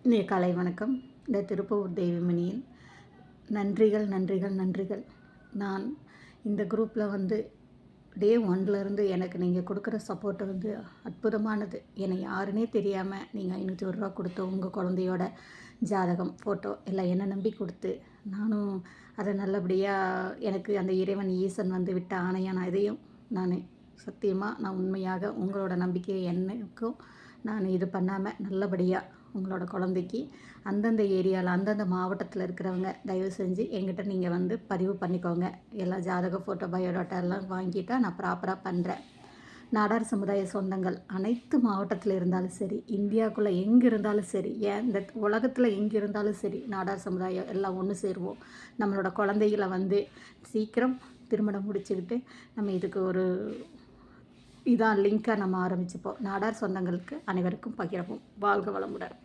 இனிய காலை வணக்கம். இந்த திருப்பூர் தெய்வமணியில் நன்றிகள் நன்றிகள் நன்றிகள். நான் இந்த குரூப்பில் டே ஒன்லேருந்து எனக்கு நீங்கள் கொடுக்குற சப்போர்ட்டு அற்புதமானது. என்னை யாருன்னே தெரியாமல் நீங்கள் ரூ. 501 கொடுத்து உங்கள் குழந்தையோட ஜாதகம், ஃபோட்டோ எல்லாம் என்னை நம்பி கொடுத்து, நானும் அதை நல்லபடியாக எனக்கு அந்த இறைவன் ஈசன் விட்ட ஆணையாக நான் இதையும் சத்தியமாக நான் உண்மையாக உங்களோட நம்பிக்கையை என்னைக்கும் நான் இது பண்ணாமல் நல்லபடியாக உங்களோட குழந்தைக்கு அந்தந்த ஏரியாவில் அந்தந்த மாவட்டத்தில் இருக்கிறவங்க தயவு செஞ்சு எங்கிட்ட நீங்கள் பதிவு பண்ணிக்கோங்க. எல்லா ஜாதக ஃபோட்டோ பயோடாட்டா எல்லாம் வாங்கிட்டால் நான் ப்ராப்பராக பண்ணுறேன். நாடார் சமுதாய சொந்தங்கள் அனைத்து மாவட்டத்தில் இருந்தாலும் சரி, இந்தியாவுக்குள்ளே எங்கே இருந்தாலும் சரி, ஏன் இந்த உலகத்தில் எங்கே இருந்தாலும் சரி, நாடார் சமுதாயம் எல்லாம் ஒன்று சேருவோம். நம்மளோட குழந்தைகளை சீக்கிரம் திருமணம் முடிச்சுக்கிட்டு நம்ம இதுக்கு ஒரு இதான் லிங்காக நம்ம ஆரம்பிச்சுப்போம். நாடார் சொந்தங்களுக்கு அனைவருக்கும் பகிரவும். வாழ்க வளமுடன்.